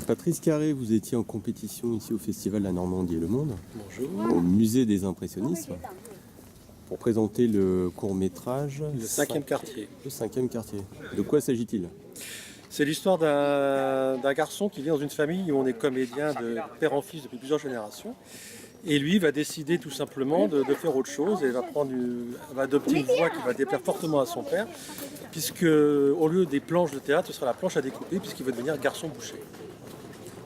Patrice Carré, vous étiez en compétition ici au Festival La Normandie et le Monde, Bonjour. au Musée des Impressionnismes, pour présenter le court-métrage Le cinquième quartier. Le cinquième quartier. De quoi s'agit-il? C'est l'histoire d'un garçon qui vit dans une famille où on est comédien de père en fils depuis plusieurs générations. Et lui va décider tout simplement de faire autre chose et va adopter une voie qui va déplaire fortement à son père, puisque au lieu des planches de théâtre, ce sera la planche à découper, puisqu'il veut devenir garçon boucher.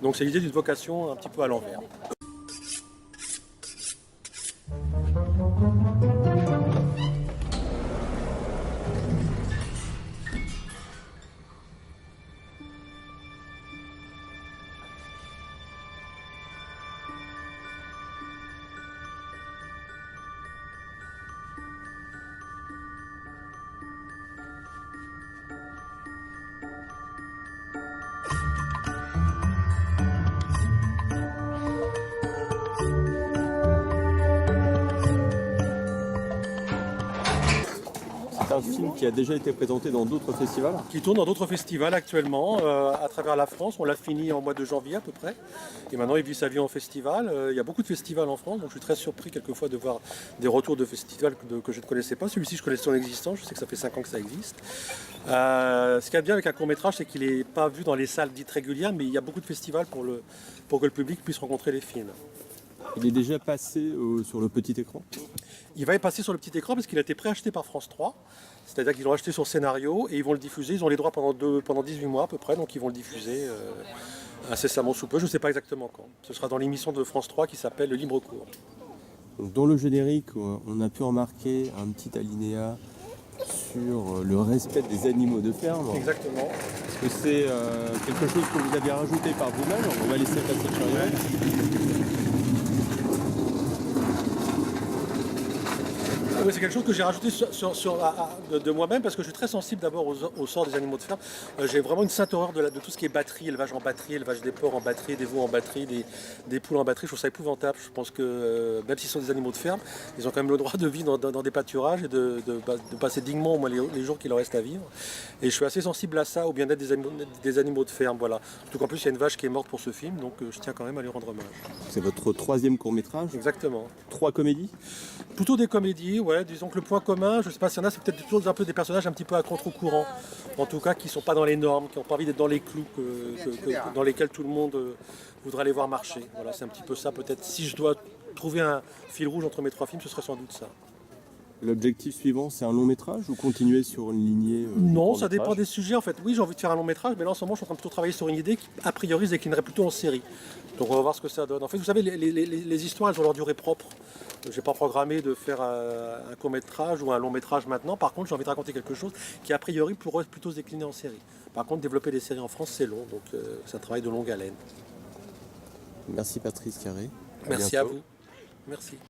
Donc c'est l'idée d'une vocation un petit peu à l'envers. C'est un film qui a déjà été présenté dans d'autres festivals. Qui tourne dans d'autres festivals actuellement à travers la France. On l'a fini en mois de janvier à peu près. Et maintenant il vit sa vie en festival. Il y a beaucoup de festivals en France, donc je suis très surpris quelquefois de voir des retours de festivals que je ne connaissais pas. Celui-ci je connaissais son existence, je sais que ça fait 5 ans que ça existe. Ce qu'il y a de bien avec un court-métrage, c'est qu'il n'est pas vu dans les salles dites régulières, mais il y a beaucoup de festivals pour que le public puisse rencontrer les films. Il est déjà passé sur le petit écran. Il va y passer sur le petit écran parce qu'il a été préacheté par France 3. C'est-à-dire qu'ils l'ont acheté sur scénario et ils vont le diffuser. Ils ont les droits pendant 18 mois à peu près, donc ils vont le diffuser incessamment sous peu. Je ne sais pas exactement quand. Ce sera dans l'émission de France 3 qui s'appelle Le Libre Cours. Donc, dans le générique, on a pu remarquer un petit alinéa sur le respect des animaux de ferme. Exactement. Est-ce que c'est quelque chose que vous avez rajouté par vous-même? On va laisser passer le chariot. Oui, c'est quelque chose que j'ai rajouté de moi-même parce que je suis très sensible d'abord au sort des animaux de ferme. J'ai vraiment une sainte horreur de tout ce qui est batterie, élevage en batterie, élevage des porcs en batterie, des veaux en batterie, des poules en batterie. Je trouve ça épouvantable. Je pense que même s'ils sont des animaux de ferme, ils ont quand même le droit de vivre dans des pâturages et de passer dignement au moins les jours qu'il leur reste à vivre. Et je suis assez sensible à ça, au bien-être des animaux de ferme. Voilà. Surtout qu'en plus, il y a une vache qui est morte pour ce film, donc je tiens quand même à lui rendre hommage. C'est votre troisième court-métrage. Exactement. 3 comédies. Plutôt des comédies, ouais. Disons que le point commun, je ne sais pas s'il y en a, c'est peut-être toujours un peu des personnages un petit peu à contre-courant. En tout cas, qui ne sont pas dans les normes, qui n'ont pas envie d'être dans les clous dans lesquels tout le monde voudrait les voir marcher. Voilà, c'est un petit peu ça peut-être. Si je dois trouver un fil rouge entre mes 3 films, ce serait sans doute ça. L'objectif suivant, c'est un long métrage ou continuer sur une lignée Non, ça dépend des sujets en fait. Oui, j'ai envie de faire un long métrage, mais là en ce moment je suis en train de plutôt travailler sur une idée qui a priori se déclinerait plutôt en série. Donc on va voir ce que ça donne. En fait, vous savez, les histoires, elles ont leur durée propre. Je n'ai pas programmé de faire un court métrage ou un long métrage maintenant. Par contre, j'ai envie de raconter quelque chose qui a priori pourrait plutôt se décliner en série. Par contre, développer des séries en France, c'est long, donc c'est un travail de longue haleine. Merci Patrice Carré. Merci à vous. Merci.